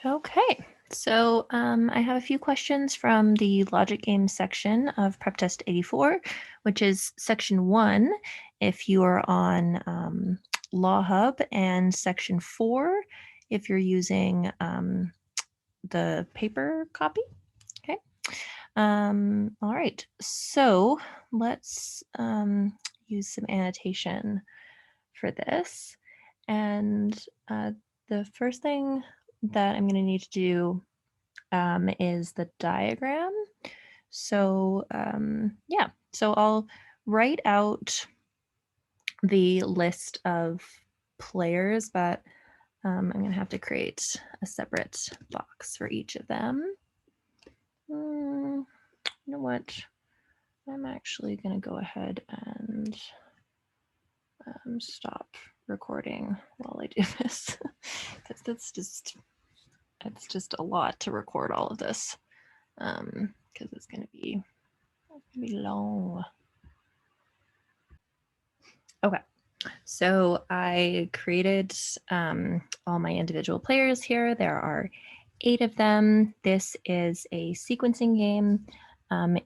Okay, so I have a few questions from the logic game section of Prep Test 84, which is section 1 if you are on Law Hub, and section 4 if you're using the paper copy. Okay. All right, so let's use some annotation for this. And the first thing that I'm going to need to do is the diagram. So yeah, so I'll write out the list of players, but I'm going to have to create a separate box for each of them. You know what? I'm actually going to go ahead and stop recording while I do this because it's just a lot to record all of this because it's going to be long. Okay, so I created all my individual players here. There are 8 of them. This is a sequencing game.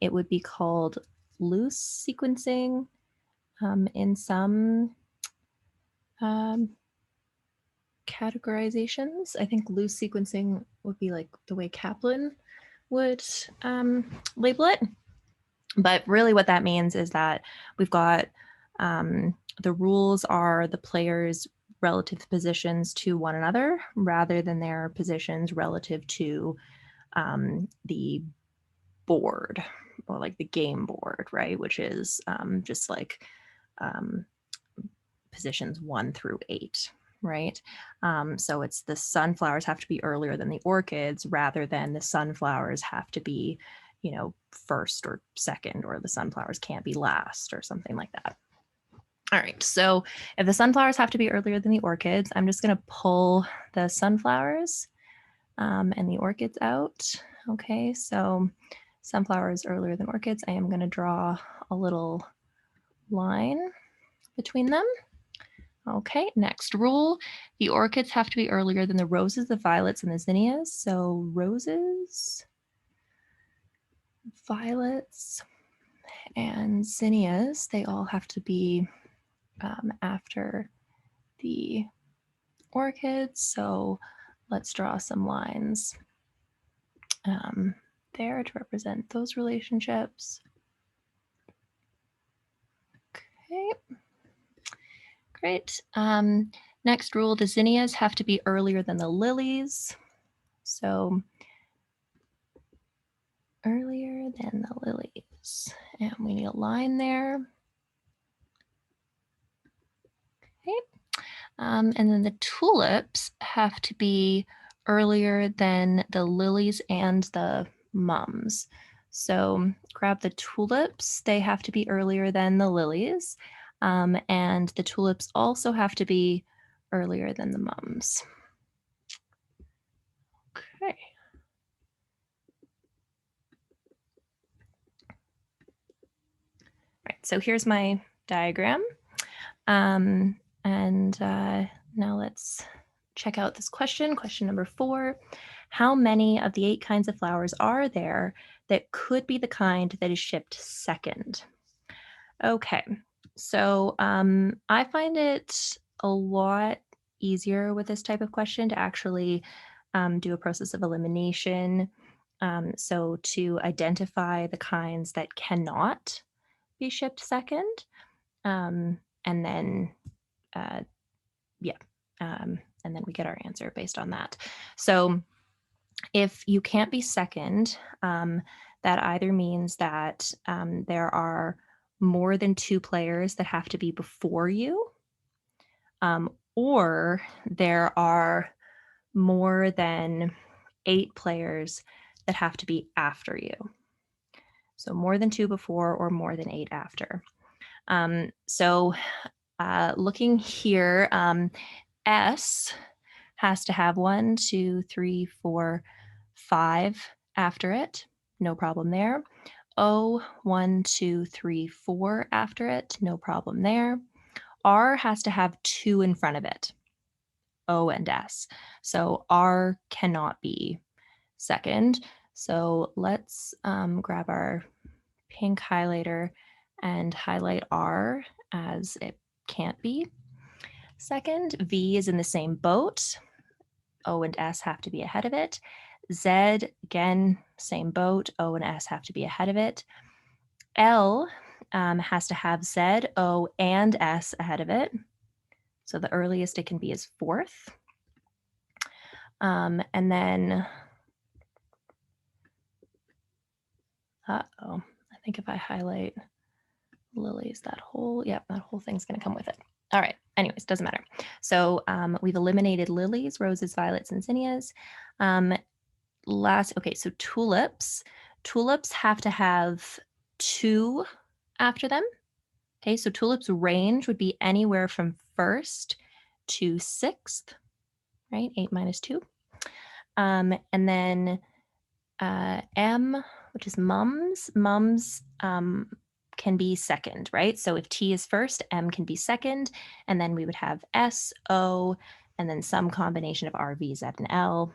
It would be called loose sequencing in some categorizations. I think loose sequencing would be like the way Kaplan would label it. But really what that means is that we've got the rules are the players' relative positions to one another rather than their positions relative to the board or like the game board, right? Which is just like positions 1 through 8, right? So it's the sunflowers have to be earlier than the orchids rather than the sunflowers have to be, you know, first or second, or the sunflowers can't be last or something like that. All right, so if the sunflowers have to be earlier than the orchids, I'm just going to pull the sunflowers and the orchids out. Okay, so sunflowers earlier than orchids. I am going to draw a little line between them. Okay, next rule. The orchids have to be earlier than the roses, the violets, and the zinnias. So roses, violets, and zinnias, they all have to be after the orchids. So let's draw some lines there to represent those relationships. Okay, great. Next rule, the zinnias have to be earlier than the lilies. So earlier than the lilies. And we need a line there. Okay. And then the tulips have to be earlier than the lilies and the mums. So grab the tulips. They have to be earlier than the lilies. And the tulips also have to be earlier than the mums. Okay. Right, so here's my diagram. And now let's check out this question. Question number 4. How many of the 8 kinds of flowers are there that could be the kind that is shipped second? Okay, so I find it a lot easier with this type of question to actually do a process of elimination. So to identify the kinds that cannot be shipped second, and then and then we get our answer based on that. So if you can't be second, that either means that there are more than 2 players that have to be before you, or there are more than 8 players that have to be after you. So more than 2 before or more than 8 after. So looking here, S has to have 1, 2, 3, 4, 5 after it. No problem there. O, 1, 2, 3, 4 after it. No problem there. R has to have 2 in front of it. O, and S. So R cannot be second. So let's grab our pink highlighter and highlight R as it can't be second. V is in the same boat. O and S have to be ahead of it. Z, again, same boat. O and S have to be ahead of it. L has to have Z, O, and S ahead of it. So the earliest it can be is fourth. And then, I think if I highlight lilies, that whole thing's going to come with it. All right. Anyways, doesn't matter. So we've eliminated lilies, roses, violets, and zinnias. So tulips. Tulips have to have 2 after them. Okay, so tulips range would be anywhere from first to sixth, right? 8 minus 2. And then M, which is mums. Mums can be second, right? So if T is first, M can be second, and then we would have S, O, and then some combination of R, V, Z, and L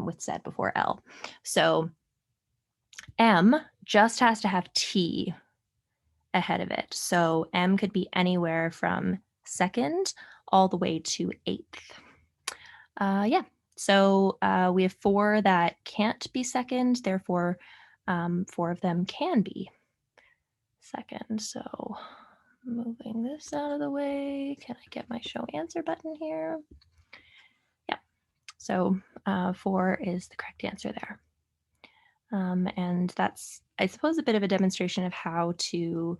with Z before L. So M just has to have T ahead of it. So M could be anywhere from second all the way to eighth. So we have 4 that can't be second, therefore 4 of them can be second. So moving this out of the way, can I get my show answer button here? Yeah, so 4 is the correct answer there. And that's, I suppose, a bit of a demonstration of how to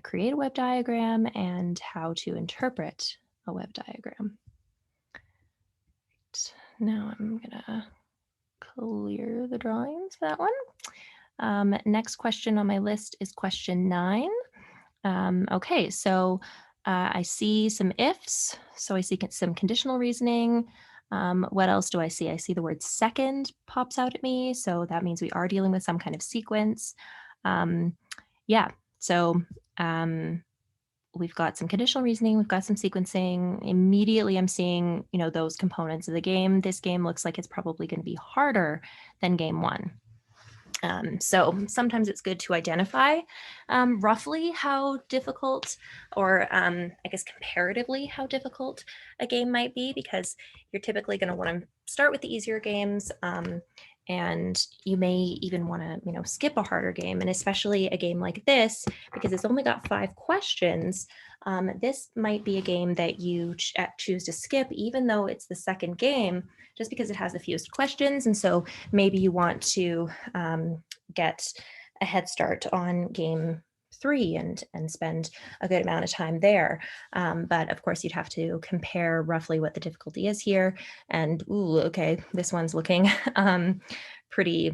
create a web diagram and how to interpret a web diagram. Now I'm gonna clear the drawings for that one. Next question on my list is question 9. Okay, so I see some ifs, so I see some conditional reasoning. What else do I see? I see the word second pops out at me, so that means we are dealing with some kind of sequence. So we've got some conditional reasoning, we've got some sequencing. Immediately I'm seeing, those components of the game. This game looks like it's probably going to be harder than game 1. So sometimes it's good to identify roughly how difficult, or I guess comparatively how difficult a game might be, because you're typically going to want to start with the easier games, and you may even want to, skip a harder game, and especially a game like this, because it's only got 5 questions. This might be a game that you choose to skip, even though it's the second game, just because it has the fewest questions. And so maybe you want to get a head start on game 3 and spend a good amount of time there. But of course, you'd have to compare roughly what the difficulty is here. And okay, this one's looking pretty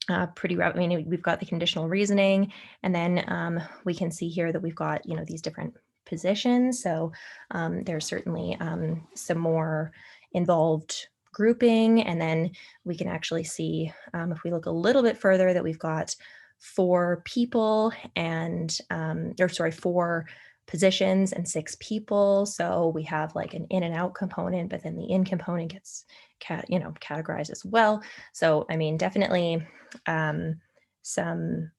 rough. I mean, we've got the conditional reasoning, and then we can see here that we've got, these different positions. So there's certainly some more involved grouping, and then we can actually see, if we look a little bit further, that we've got 4 people and 4 positions and 6 people. So we have like an in and out component, but then the in component gets categorized as well. So I mean, definitely some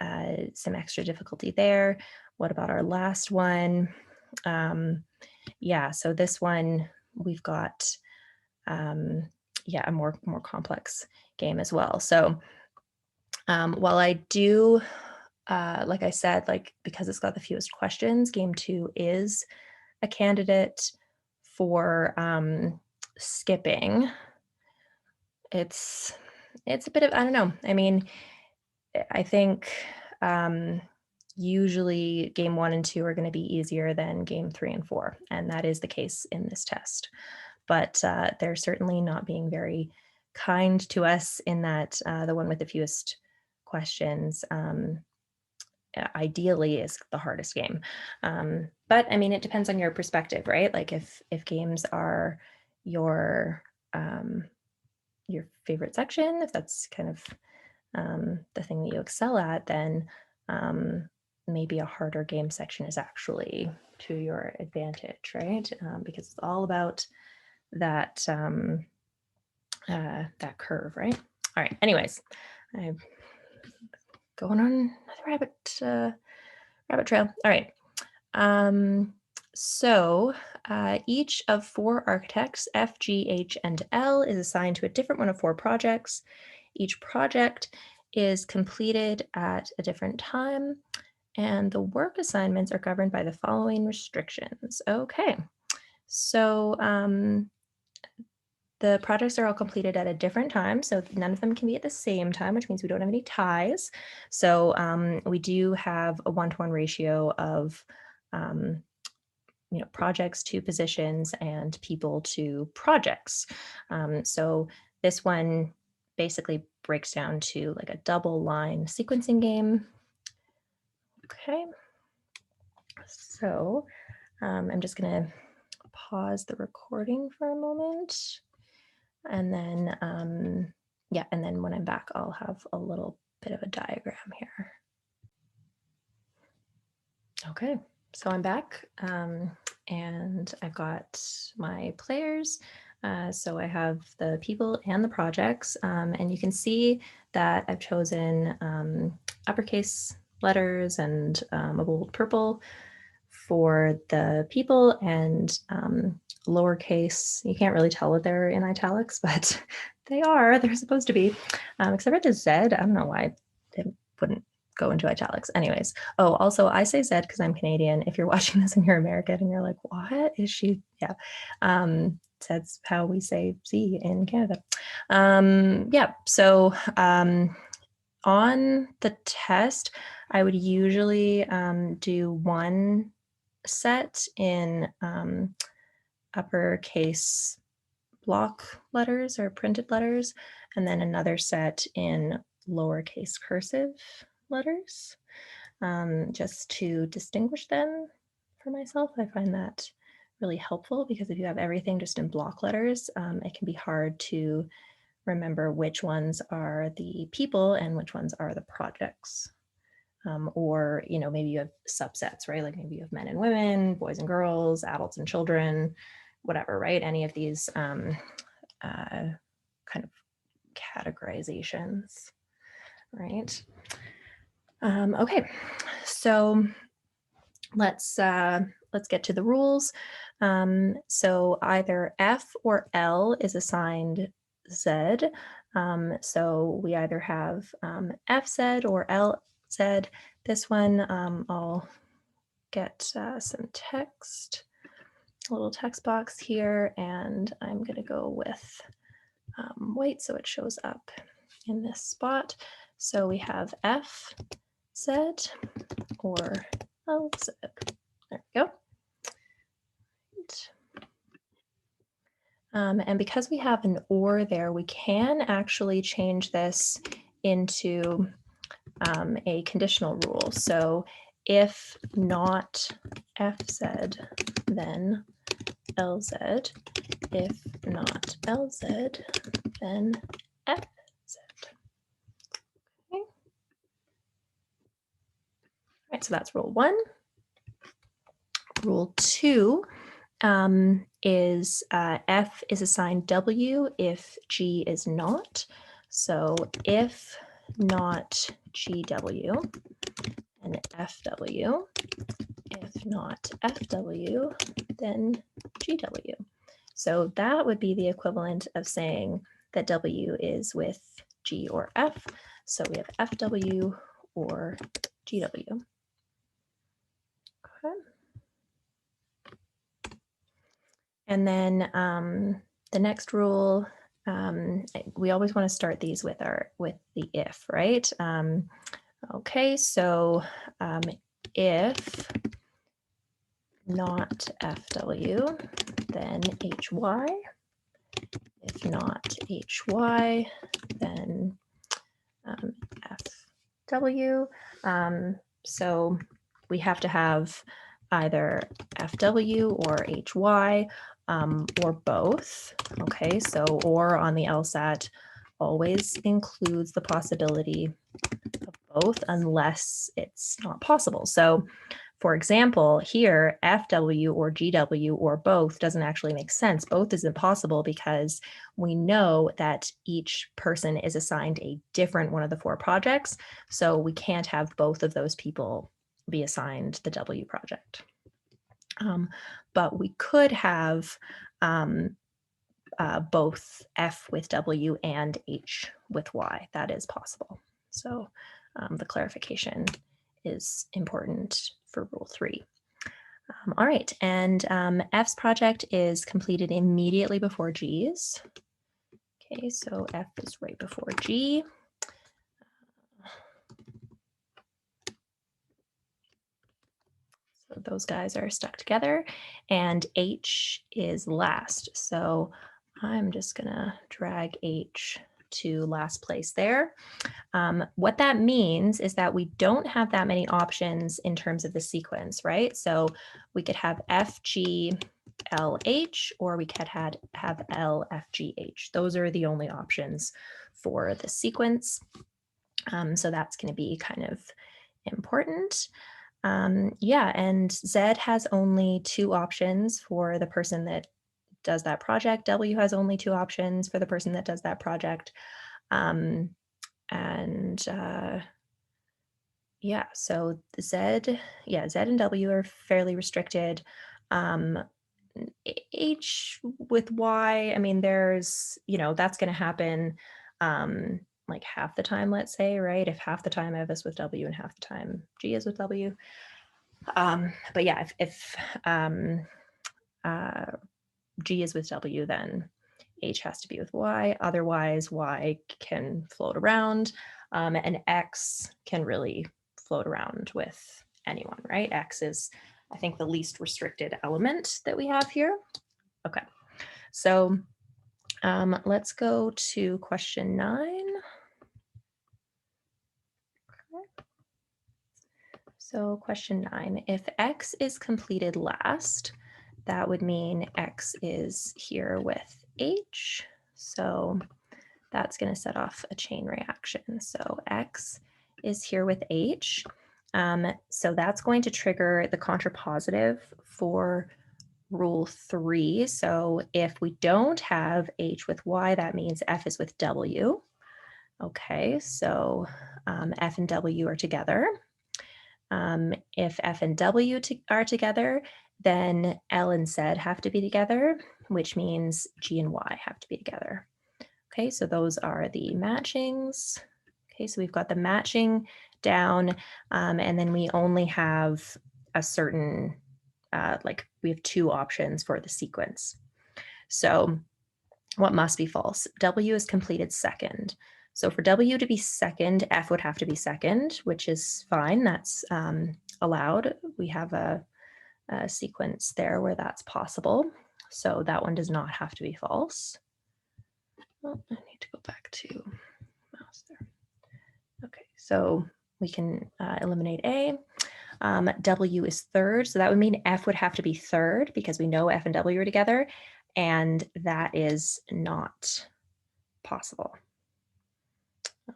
extra difficulty there. What about our last one? So this one we've got a more complex game as well. So while I do, like I said, because it's got the fewest questions, game 2 is a candidate for skipping. It's a bit of, I don't know. I mean, I think usually game 1 and 2 are going to be easier than game 3 and 4, and that is the case in this test. But they're certainly not being very kind to us in that the one with the fewest questions ideally is the hardest game. But I mean, it depends on your perspective, right? Like if games are your favorite section, if that's kind of the thing that you excel at, then maybe a harder game section is actually to your advantage, right? Because it's all about that that curve, right? All right. Anyways, I'm going on another rabbit trail. All right. So each of 4 architects, F, G, H, and L, is assigned to a different one of 4 projects. Each project is completed at a different time, and the work assignments are governed by the following restrictions. Okay, so the projects are all completed at a different time, so none of them can be at the same time, which means we don't have any ties. So we do have a 1-to-1 ratio of projects to positions and people to projects. So this one basically breaks down to like a double line sequencing game. Okay, so I'm just gonna pause the recording for a moment, and then yeah, and then when I'm back, I'll have a little bit of a diagram here. Okay, so I'm back, and I've got my players. So I have the people and the projects, and you can see that I've chosen uppercase letters and a bold purple for the people, and lowercase. You can't really tell that they're in italics, but they are. They're supposed to be, except for the Z. I don't know why it wouldn't go into italics. Anyways, oh, also I say Z because I'm Canadian. If you're watching this and you're American and you're like, what is she? Yeah, that's how we say Z in Canada. Yeah, so on the test, I would usually do one set in uppercase block letters or printed letters, and then another set in lowercase cursive letters, just to distinguish them for myself. I find that really helpful because if you have everything just in block letters, it can be hard to remember which ones are the people and which ones are the projects. Or, maybe you have subsets, right? Like maybe you have men and women, boys and girls, adults and children, whatever, right? Any of these kind of categorizations, right? Okay, so let's get to the rules. So either F or L is assigned Z. So we either have FZ or LZ. This one, I'll get some text, a little text box here, and I'm going to go with white so it shows up in this spot. So we have FZ or LZ. There we go. And because we have an or there, we can actually change this into a conditional rule. So if not FZ, then LZ. If not LZ, then FZ. Okay. All right, so that's rule 1. Rule 2 is F is assigned W if G is not. So if not GW, and FW. If not FW, then GW. So that would be the equivalent of saying that W is with G or F. So we have FW or GW. Okay. And then the next rule, we always want to start these with the if, right? Okay, so if not FW, then HY. If not HY, then FW. So we have to have either FW or HY or both. Okay, so or on the LSAT always includes the possibility of both unless it's not possible. So for example, here, FW or GW or both doesn't actually make sense. Both is impossible because we know that each person is assigned a different one of the 4 projects. So we can't have both of those people be assigned the W project. But we could have both F with W and H with Y. That is possible. So the clarification is important for Rule 3. All right, and F's project is completed immediately before G's. Okay, so F is right before G. So those guys are stuck together, and H is last. So I'm just gonna drag H to last place there. What that means is that we don't have that many options in terms of the sequence, right? So we could have F, G, L, H, or we could have L, F, G, H. Those are the only options for the sequence. So that's going to be kind of important. Yeah, and Z has only 2 options for the person that does that project. W has only 2 options for the person that does that project. Yeah, so Z and W are fairly restricted. H with Y, I mean, there's, that's going to happen like half the time, let's say, right? If half the time F is with W and half the time G is with W. But yeah, if G is with W, then H has to be with Y. Otherwise, Y can float around, and X can really float around with anyone, right? X is, I think, the least restricted element that we have here. Okay, so let's go to question 9. So question 9, if X is completed last, that would mean X is here with H. So that's going to set off a chain reaction. So X is here with H. So that's going to trigger the contrapositive for Rule 3. So if we don't have H with Y, that means F is with W. Okay, so F and W are together. If F and W are together, then L and Z have to be together, which means G and Y have to be together. Okay, so those are the matchings. Okay, so we've got the matching down, and then we only have a certain, we have 2 options for the sequence. So what must be false? W is completed second. So for W to be second, F would have to be second, which is fine. That's allowed. We have a sequence there where that's possible. So that one does not have to be false. Oh, I need to go back to mouse there. Okay, so we can eliminate A. W is third, so that would mean F would have to be third because we know F and W are together, and that is not possible.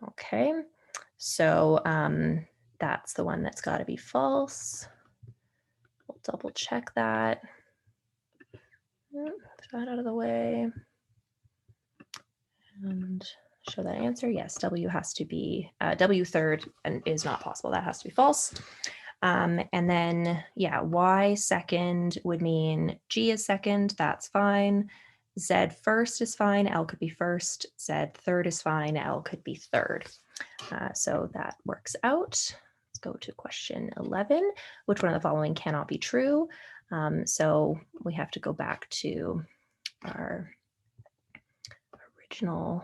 Okay, so that's the one that's got to be false. We'll double check that. Move that out of the way. And show that answer. Yes, W has to be, W third and is not possible. That has to be false. And then, yeah, Y second would mean G is second. That's fine. Z first is fine. L could be first. Z third is fine. L could be third. So that works out. Let's go to question 11. Which one of the following cannot be true? So we have to go back to our original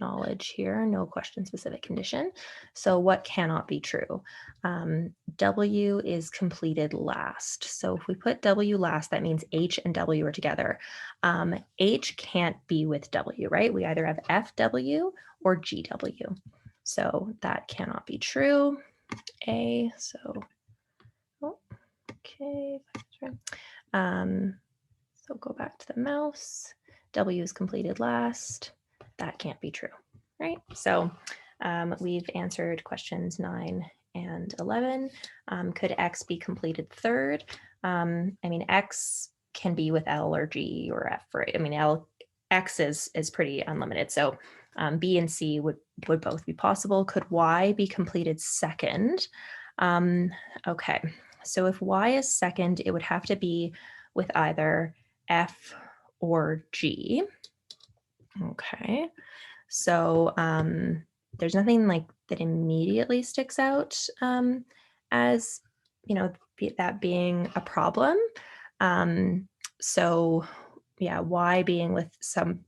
knowledge here, no question specific condition. So what cannot be true? W is completed last. So if we put W last, that means H and W are together. H can't be with W, right? We either have FW or GW. So that cannot be true. A, so, oh, okay. So go back to the mouse. W is completed last. That can't be true, right? So We've answered questions 9 and 11. Could X be completed third? I mean, X can be with L or G or F, right? I mean, X is pretty unlimited. So B and C would both be possible. Could Y be completed second? Okay, so if Y is second, it would have to be with either F or G. Okay, so there's nothing like that immediately sticks out as, that being a problem. So yeah, Y being with some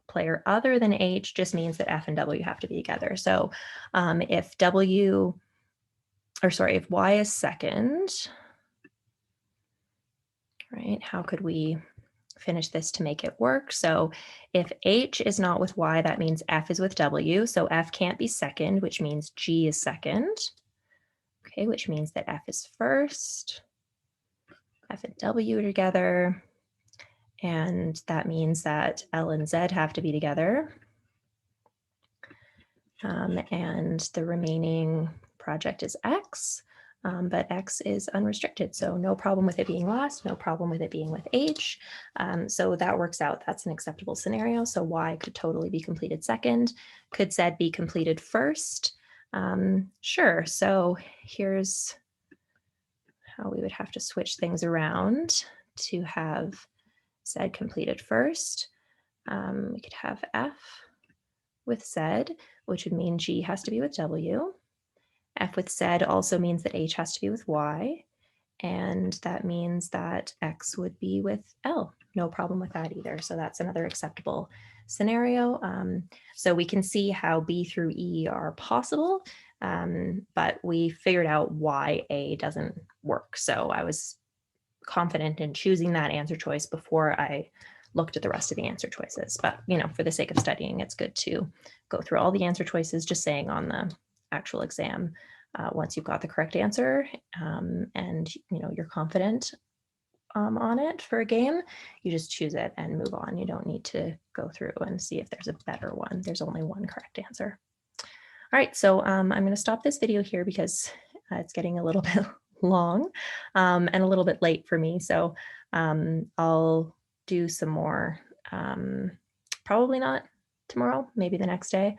player other than H just means that F and W have to be together. So if Y is second, right, how could we finish this to make it work? So if H is not with Y, that means F is with W. So F can't be second, which means G is second. Okay, which means that F is first. F and W are together. And that means that L and Z have to be together. And the remaining project is X, but X is unrestricted. So no problem with it being last, no problem with it being with H. So that works out. That's an acceptable scenario. So Y could totally be completed second. Could Z be completed first? Sure. So here's how we would have to switch things around to have Z completed first. We could have F with Z, which would mean G has to be with W. F with Z also means that H has to be with Y. And that means that X would be with L. No problem with that either. So that's another acceptable scenario. So we can see how B through E are possible, but we figured out why A doesn't work. So I was confident in choosing that answer choice before I looked at the rest of the answer choices. But, for the sake of studying, it's good to go through all the answer choices, just saying on the actual exam, once you've got the correct answer and, you're confident on it for a game, you just choose it and move on. You don't need to go through and see if there's a better one. There's only one correct answer. All right, so I'm going to stop this video here because it's getting a little bit long and a little bit late for me. So I'll do some more, probably not tomorrow, maybe the next day,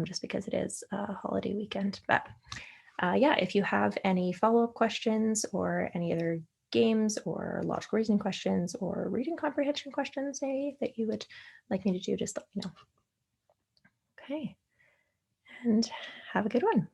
just because it is a holiday weekend. But yeah, if you have any follow-up questions or any other games or logical reasoning questions or reading comprehension questions maybe that you would like me to do, just let me know. Okay, and have a good one.